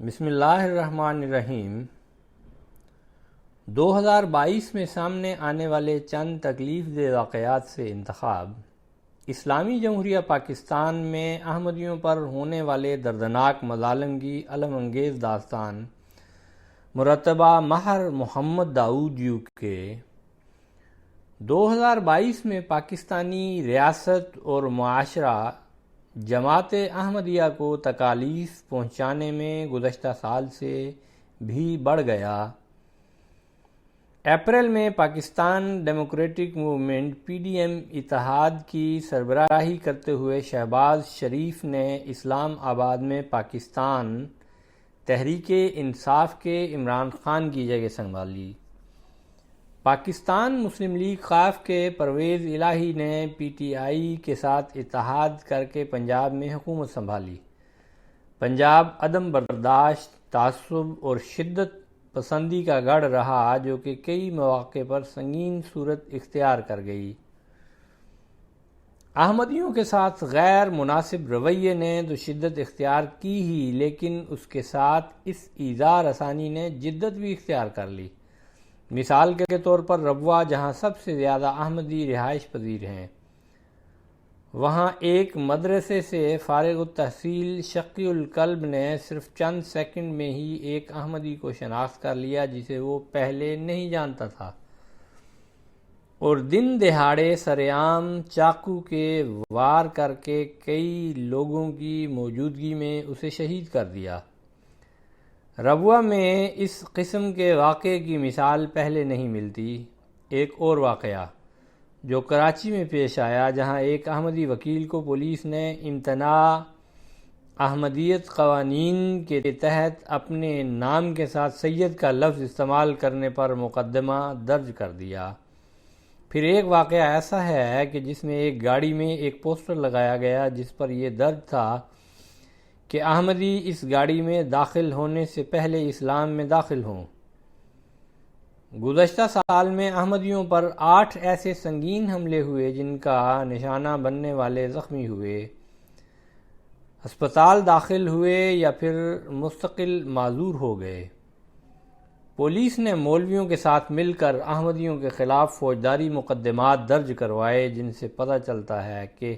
بسم اللہ الرحمن الرحیم 2022 میں سامنے آنے والے چند تکلیف دہ واقعات سے انتخاب اسلامی جمہوریہ پاکستان میں احمدیوں پر ہونے والے دردناک مظالم کی الم انگیز داستان مرتبہ ماہر محمد داؤد یو کے 2022 میں پاکستانی ریاست اور معاشرہ جماعت احمدیہ کو تکالیف پہنچانے میں گزشتہ سال سے بھی بڑھ گیا۔ اپریل میں پاکستان ڈیموکریٹک موومنٹ (PDM) اتحاد کی سربراہی کرتے ہوئے شہباز شریف نے اسلام آباد میں پاکستان تحریک انصاف کے عمران خان کی جگہ سنبھالی۔ پاکستان مسلم لیگ قاف کے پرویز الہی نے PTI کے ساتھ اتحاد کر کے پنجاب میں حکومت سنبھالی۔ پنجاب عدم برداشت، تعصب اور شدت پسندی کا گڑھ رہا جو کہ کئی مواقع پر سنگین صورت اختیار کر گئی۔ احمدیوں کے ساتھ غیر مناسب رویے نے تو شدت اختیار کی ہی، لیکن اس کے ساتھ اس ایذا رسانی نے جدت بھی اختیار کر لی۔ مثال کے طور پر ربوہ، جہاں سب سے زیادہ احمدی رہائش پذیر ہیں، وہاں ایک مدرسے سے فارغ التحصیل شقی القلب نے صرف چند سیکنڈ میں ہی ایک احمدی کو شناخت کر لیا جسے وہ پہلے نہیں جانتا تھا، اور دن دہاڑے سرعام چاقو کے وار کر کے کئی لوگوں کی موجودگی میں اسے شہید کر دیا۔ ربوہ میں اس قسم کے واقعے کی مثال پہلے نہیں ملتی۔ ایک اور واقعہ جو کراچی میں پیش آیا، جہاں ایک احمدی وکیل کو پولیس نے امتناع احمدیت قوانین کے تحت اپنے نام کے ساتھ سید کا لفظ استعمال کرنے پر مقدمہ درج کر دیا۔ پھر ایک واقعہ ایسا ہے کہ جس میں ایک گاڑی میں ایک پوسٹر لگایا گیا جس پر یہ درج تھا کہ احمدی اس گاڑی میں داخل ہونے سے پہلے اسلام میں داخل ہوں۔ گزشتہ سال میں احمدیوں پر 8 ایسے سنگین حملے ہوئے جن کا نشانہ بننے والے زخمی ہوئے، ہسپتال داخل ہوئے یا پھر مستقل معذور ہو گئے۔ پولیس نے مولویوں کے ساتھ مل کر احمدیوں کے خلاف فوجداری مقدمات درج کروائے، جن سے پتہ چلتا ہے کہ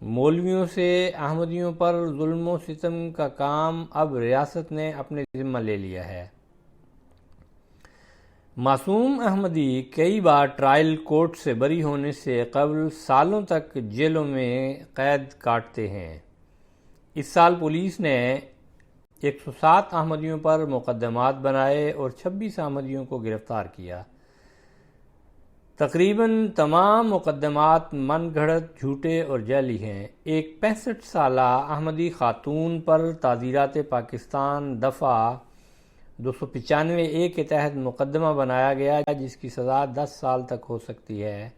مولویوں سے احمدیوں پر ظلم و ستم کا کام اب ریاست نے اپنے ذمہ لے لیا ہے۔ معصوم احمدی کئی بار ٹرائل کورٹ سے بری ہونے سے قبل سالوں تک جیلوں میں قید کاٹتے ہیں۔ اس سال پولیس نے 107 احمدیوں پر مقدمات بنائے اور 26 احمدیوں کو گرفتار کیا۔ تقریباً تمام مقدمات من گھڑت، جھوٹے اور جعلی ہیں۔ ایک 65 سالہ احمدی خاتون پر تعزیرات پاکستان دفعہ 295A کے تحت مقدمہ بنایا گیا جس کی سزا 10 سال تک ہو سکتی ہے۔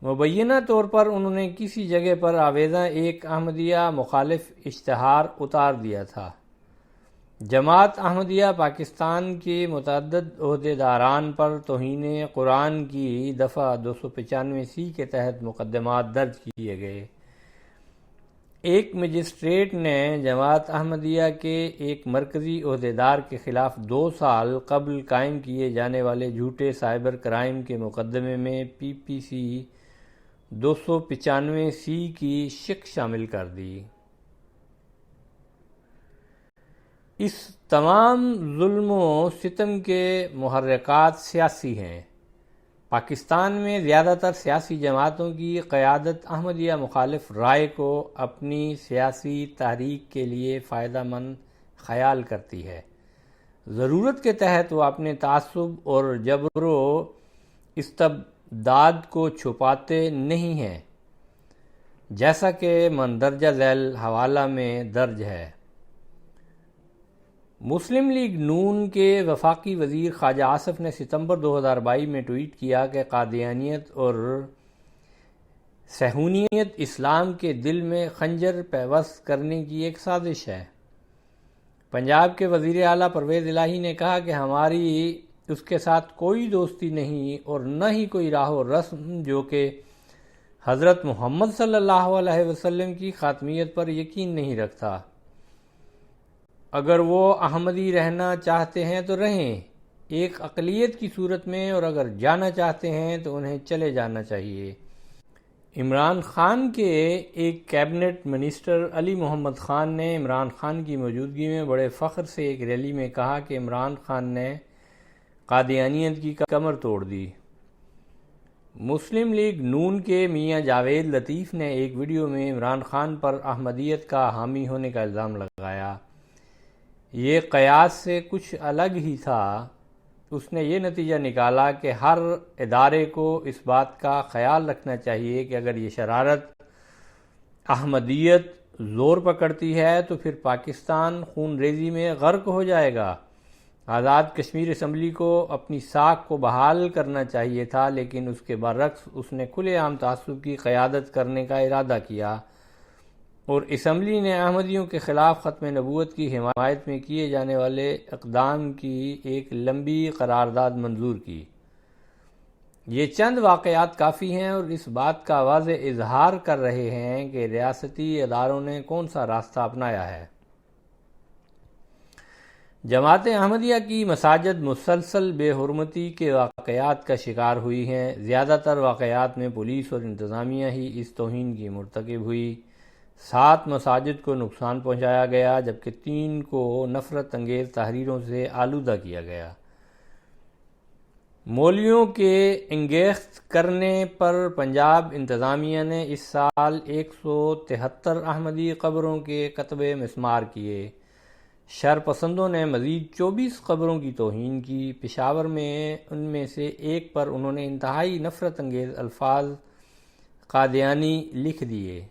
مبینہ طور پر انہوں نے کسی جگہ پر آویزاں ایک احمدیہ مخالف اشتہار اتار دیا تھا۔ جماعت احمدیہ پاکستان کے متعدد عہدیداران پر توہین قرآن کی دفعہ 295C کے تحت مقدمات درج کیے گئے۔ ایک مجسٹریٹ نے جماعت احمدیہ کے ایک مرکزی عہدیدار کے خلاف 2 سال قبل قائم کیے جانے والے جھوٹے سائبر کرائم کے مقدمے میں PPC 295C کی شق شامل کر دی۔ اس تمام ظلم و ستم کے محرکات سیاسی ہیں۔ پاکستان میں زیادہ تر سیاسی جماعتوں کی قیادت احمدیہ مخالف رائے کو اپنی سیاسی تحریک کے لیے فائدہ مند خیال کرتی ہے۔ ضرورت کے تحت وہ اپنے تعصب اور جبر و استبداد کو چھپاتے نہیں ہیں، جیسا کہ مندرجہ ذیل حوالہ میں درج ہے۔ مسلم لیگ نون کے وفاقی وزیر خواجہ آصف نے ستمبر 2022 میں ٹویٹ کیا کہ قادیانیت اور صہیونیت اسلام کے دل میں خنجر پیوست کرنے کی ایک سازش ہے۔ پنجاب کے وزیر اعلیٰ پرویز الہی نے کہا کہ ہماری اس کے ساتھ کوئی دوستی نہیں اور نہ ہی کوئی راہ و رسم جو کہ حضرت محمد صلی اللہ علیہ وسلم کی خاتمیت پر یقین نہیں رکھتا۔ اگر وہ احمدی رہنا چاہتے ہیں تو رہیں ایک اقلیت کی صورت میں، اور اگر جانا چاہتے ہیں تو انہیں چلے جانا چاہیے۔ عمران خان کے ایک کیبنٹ منسٹر علی محمد خان نے عمران خان کی موجودگی میں بڑے فخر سے ایک ریلی میں کہا کہ عمران خان نے قادیانیت کی کمر توڑ دی۔ مسلم لیگ نون کے میاں جاوید لطیف نے ایک ویڈیو میں عمران خان پر احمدیت کا حامی ہونے کا الزام لگایا۔ یہ قیاس سے کچھ الگ ہی تھا۔ اس نے یہ نتیجہ نکالا کہ ہر ادارے کو اس بات کا خیال رکھنا چاہیے کہ اگر یہ شرارت احمدیت زور پکڑتی ہے تو پھر پاکستان خون ریزی میں غرق ہو جائے گا۔ آزاد کشمیر اسمبلی کو اپنی ساکھ کو بحال کرنا چاہیے تھا، لیکن اس کے برعکس اس نے کھلے عام تعصب کی قیادت کرنے کا ارادہ کیا، اور اسمبلی نے احمدیوں کے خلاف ختم نبوت کی حمایت میں کیے جانے والے اقدام کی ایک لمبی قرارداد منظور کی۔ یہ چند واقعات کافی ہیں اور اس بات کا واضح اظہار کر رہے ہیں کہ ریاستی اداروں نے کون سا راستہ اپنایا ہے۔ جماعت احمدیہ کی مساجد مسلسل بے حرمتی کے واقعات کا شکار ہوئی ہیں۔ زیادہ تر واقعات میں پولیس اور انتظامیہ ہی اس توہین کی مرتکب ہوئی۔ 7 مساجد کو نقصان پہنچایا گیا جبکہ 3 کو نفرت انگیز تحریروں سے آلودہ کیا گیا۔ مولویوں کے انگیخت کرنے پر پنجاب انتظامیہ نے اس سال 173 احمدی قبروں کے کتبے مسمار کیے۔ شرپسندوں نے مزید 24 قبروں کی توہین کی۔ پشاور میں ان میں سے ایک پر انہوں نے انتہائی نفرت انگیز الفاظ قادیانی لکھ دیے۔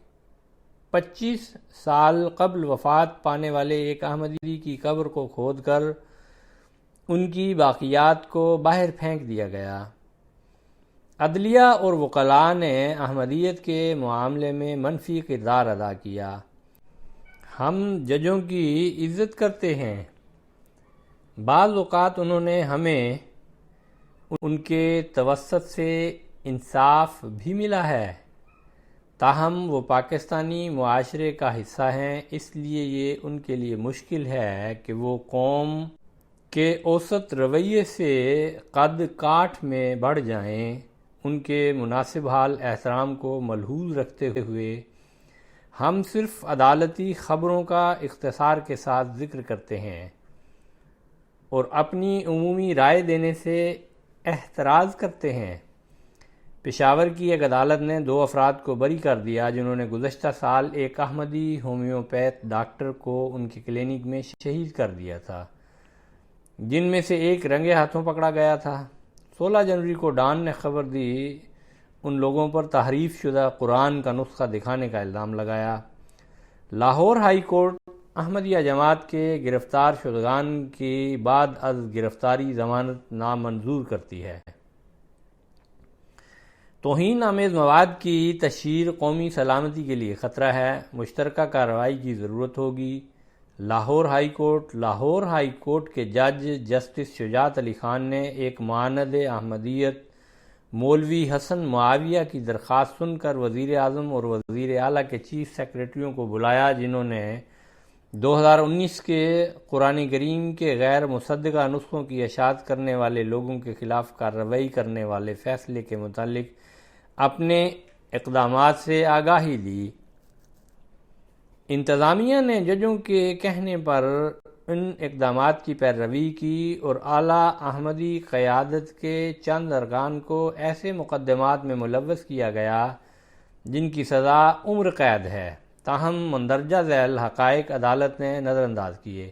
25 سال قبل وفات پانے والے ایک احمدی کی قبر کو کھود کر ان کی باقیات کو باہر پھینک دیا گیا۔ عدلیہ اور وکلاء نے احمدیت کے معاملے میں منفی کردار ادا کیا۔ ہم ججوں کی عزت کرتے ہیں۔ بعض اوقات انہوں نے ہمیں ان کے توسط سے انصاف بھی ملا ہے، تاہم وہ پاکستانی معاشرے کا حصہ ہیں، اس لیے یہ ان کے لیے مشکل ہے کہ وہ قوم کے اوسط رویے سے قد کاٹھ میں بڑھ جائیں۔ ان کے مناسب حال احترام کو ملحوظ رکھتے ہوئے ہم صرف عدالتی خبروں کا اختصار کے ساتھ ذکر کرتے ہیں اور اپنی عمومی رائے دینے سے احتراز کرتے ہیں۔ پشاور کی ایک عدالت نے 2 افراد کو بری کر دیا جنہوں نے گزشتہ سال ایک احمدی ہومیوپیتھ ڈاکٹر کو ان کے کلینک میں شہید کر دیا تھا، جن میں سے ایک رنگے ہاتھوں پکڑا گیا تھا۔ 16 جنوری کو ڈان نے خبر دی ان لوگوں پر تحریف شدہ قرآن کا نسخہ دکھانے کا الزام لگایا۔ لاہور ہائی کورٹ احمدیہ جماعت کے گرفتار شدگان کی بعد از گرفتاری ضمانت نامنظور کرتی ہے۔ توہین آمیز مواد کی تشہیر قومی سلامتی کے لیے خطرہ ہے، مشترکہ کارروائی کی ضرورت ہوگی۔ لاہور ہائی کورٹ کے جج جسٹس شجاعت علی خان نے ایک معاند احمدیت مولوی حسن معاویہ کی درخواست سن کر وزیر اعظم اور وزیر اعلیٰ کے چیف سیکریٹریوں کو بلایا، جنہوں نے 2019 کے قرآن کریم کے غیر مصدقہ نسخوں کی اشاعت کرنے والے لوگوں کے خلاف کارروائی کرنے والے فیصلے کے متعلق اپنے اقدامات سے آگاہی دی۔ انتظامیہ نے ججوں کے کہنے پر ان اقدامات کی پیروی کی اور اعلیٰ احمدی قیادت کے چند ارکان کو ایسے مقدمات میں ملوث کیا گیا جن کی سزا عمر قید ہے، تاہم مندرجہ ذیل حقائق عدالت نے نظر انداز کیے۔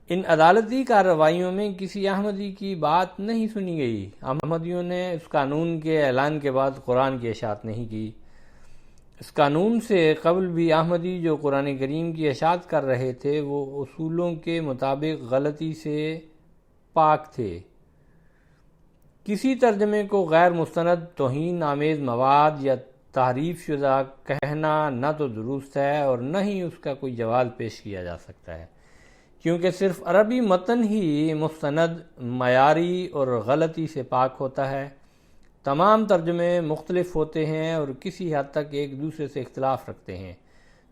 ان عدالتی کارروائیوں میں کسی احمدی کی بات نہیں سنی گئی۔ احمدیوں نے اس قانون کے اعلان کے بعد قرآن کی اشاعت نہیں کی۔ اس قانون سے قبل بھی احمدی جو قرآن کریم کی اشاعت کر رہے تھے وہ اصولوں کے مطابق غلطی سے پاک تھے۔ کسی ترجمے کو غیر مستند توہین آمیز مواد یا تحریف شدہ کہنا نہ تو درست ہے اور نہ ہی اس کا کوئی جواز پیش کیا جا سکتا ہے، کیونکہ صرف عربی متن ہی مستند، معیاری اور غلطی سے پاک ہوتا ہے۔ تمام ترجمے مختلف ہوتے ہیں اور کسی حد تک ایک دوسرے سے اختلاف رکھتے ہیں،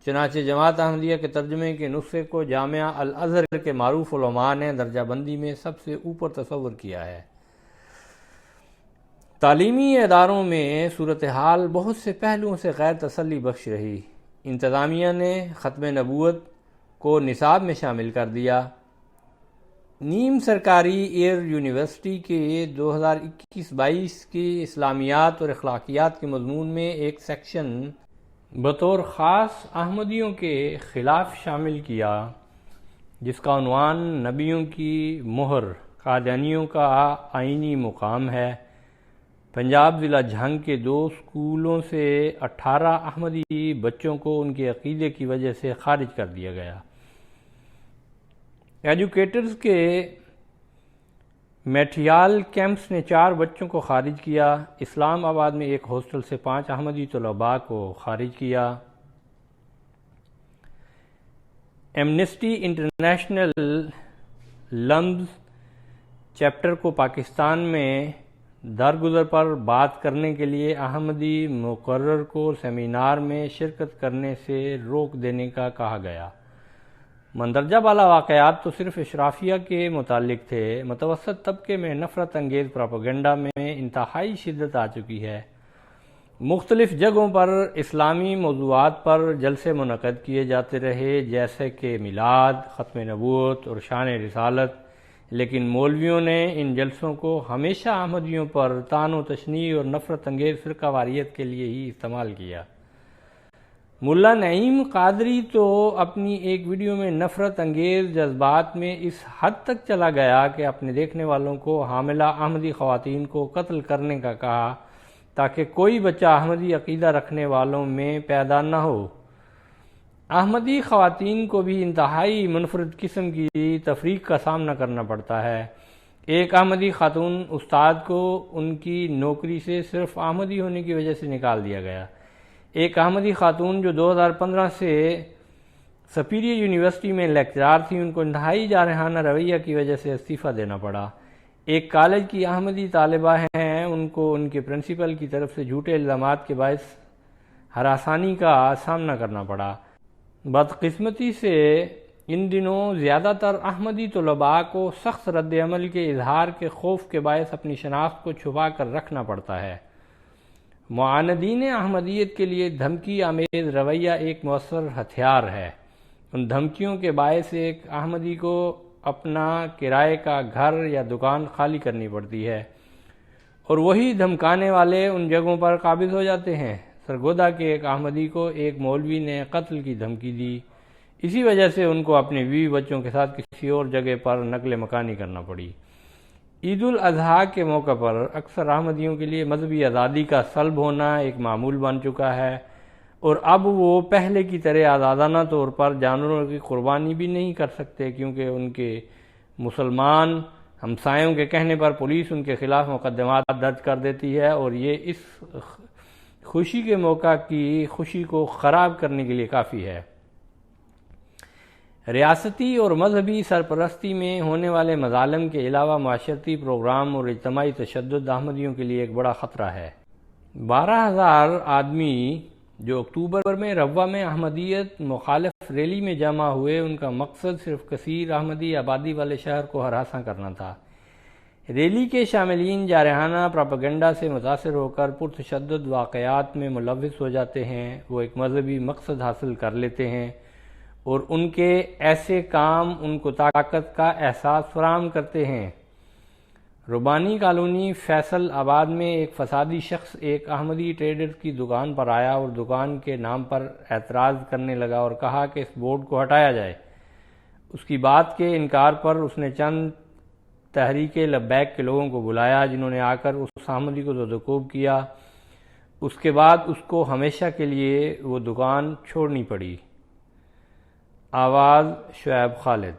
چنانچہ جماعت احمدیہ کے ترجمے کے نسخے کو جامعہ الازہر کے معروف علماء نے درجہ بندی میں سب سے اوپر تصور کیا ہے۔ تعلیمی اداروں میں صورتحال بہت سے پہلوؤں سے غیر تسلی بخش رہی۔ انتظامیہ نے ختم نبوت کو نصاب میں شامل کر دیا۔ نیم سرکاری ایئر یونیورسٹی کے 2021-22 کی اسلامیات اور اخلاقیات کے مضمون میں ایک سیکشن بطور خاص احمدیوں کے خلاف شامل کیا، جس کا عنوان نبیوں کی مہر، قادیانیوں کا آئینی مقام ہے۔ پنجاب ضلع جھنگ کے 2 اسکولوں سے 18 احمدی بچوں کو ان کے عقیدے کی وجہ سے خارج کر دیا گیا۔ ایجوکیٹرز کے میٹریال کیمپس نے 4 بچوں کو خارج کیا۔ اسلام آباد میں ایک ہاسٹل سے 5 احمدی طلباء کو خارج کیا۔ ایمنسٹی انٹرنیشنل لمز چیپٹر کو پاکستان میں درگزر پر بات کرنے کے لیے احمدی مقرر کو سیمینار میں شرکت کرنے سے روک دینے کا کہا گیا۔ مندرجہ بالا واقعات تو صرف اشرافیہ کے متعلق تھے۔ متوسط طبقے میں نفرت انگیز پروپیگنڈا میں انتہائی شدت آ چکی ہے۔ مختلف جگہوں پر اسلامی موضوعات پر جلسے منعقد کیے جاتے رہے، جیسے کہ میلاد، ختم نبوت اور شان رسالت، لیکن مولویوں نے ان جلسوں کو ہمیشہ احمدیوں پر طعن و تشنیع اور نفرت انگیز فرقہ واریت کے لیے ہی استعمال کیا۔ ملا نعیم قادری تو اپنی ایک ویڈیو میں نفرت انگیز جذبات میں اس حد تک چلا گیا کہ اپنے دیکھنے والوں کو حاملہ احمدی خواتین کو قتل کرنے کا کہا تاکہ کوئی بچہ احمدی عقیدہ رکھنے والوں میں پیدا نہ ہو۔ احمدی خواتین کو بھی انتہائی منفرد قسم کی تفریق کا سامنا کرنا پڑتا ہے۔ ایک احمدی خاتون استاد کو ان کی نوکری سے صرف احمدی ہونے کی وجہ سے نکال دیا گیا۔ ایک احمدی خاتون جو 2015 سے سپیریئر یونیورسٹی میں لیکچرار تھی، ان کو انتہائی جارحانہ رویہ کی وجہ سے استعفیٰ دینا پڑا۔ ایک کالج کی احمدی طالبہ ہیں، ان کو ان کے پرنسپل کی طرف سے جھوٹے الزامات کے باعث ہراسانی کا سامنا کرنا پڑا۔ بدقسمتی سے ان دنوں زیادہ تر احمدی طلباء کو سخت رد عمل کے اظہار کے خوف کے باعث اپنی شناخت کو چھپا کر رکھنا پڑتا ہے۔ معاندین احمدیت کے لیے دھمکی آمیز رویہ ایک مؤثر ہتھیار ہے۔ ان دھمکیوں کے باعث ایک احمدی کو اپنا کرائے کا گھر یا دکان خالی کرنی پڑتی ہے، اور وہی دھمکانے والے ان جگہوں پر قابض ہو جاتے ہیں۔ سرگودا کے ایک احمدی کو ایک مولوی نے قتل کی دھمکی دی، اسی وجہ سے ان کو اپنے بیوی بچوں کے ساتھ کسی اور جگہ پر نقل مکانی کرنا پڑی۔ عید الاضحیٰ کے موقع پر اکثر احمدیوں کے لیے مذہبی آزادی کا سلب ہونا ایک معمول بن چکا ہے، اور اب وہ پہلے کی طرح آزادانہ طور پر جانوروں کی قربانی بھی نہیں کر سکتے، کیونکہ ان کے مسلمان ہمسایوں کے کہنے پر پولیس ان کے خلاف مقدمات درج کر دیتی ہے، اور یہ اس خوشی کے موقع کی خوشی کو خراب کرنے کے لیے کافی ہے۔ ریاستی اور مذہبی سرپرستی میں ہونے والے مظالم کے علاوہ معاشرتی پروگرام اور اجتماعی تشدد احمدیوں کے لیے ایک بڑا خطرہ ہے۔ 12,000 آدمی جو اکتوبر میں روا میں احمدیت مخالف ریلی میں جمع ہوئے، ان کا مقصد صرف کثیر احمدی آبادی والے شہر کو ہراساں کرنا تھا۔ ریلی کے شاملین جارحانہ پروپیگنڈا سے متاثر ہو کر پرتشدد واقعات میں ملوث ہو جاتے ہیں۔ وہ ایک مذہبی مقصد حاصل کر لیتے ہیں، اور ان کے ایسے کام ان کو طاقت کا احساس فراہم کرتے ہیں۔ ربانی کالونی فیصل آباد میں ایک فسادی شخص ایک احمدی ٹریڈر کی دکان پر آیا اور دکان کے نام پر اعتراض کرنے لگا اور کہا کہ اس بورڈ کو ہٹایا جائے۔ اس کی بات کے انکار پر اس نے چند تحریک لبیک کے لوگوں کو بلایا، جنہوں نے آ کر اس احمدی کو زدوکوب کیا۔ اس کے بعد اس کو ہمیشہ کے لیے وہ دکان چھوڑنی پڑی۔ آواز شعیب خالد۔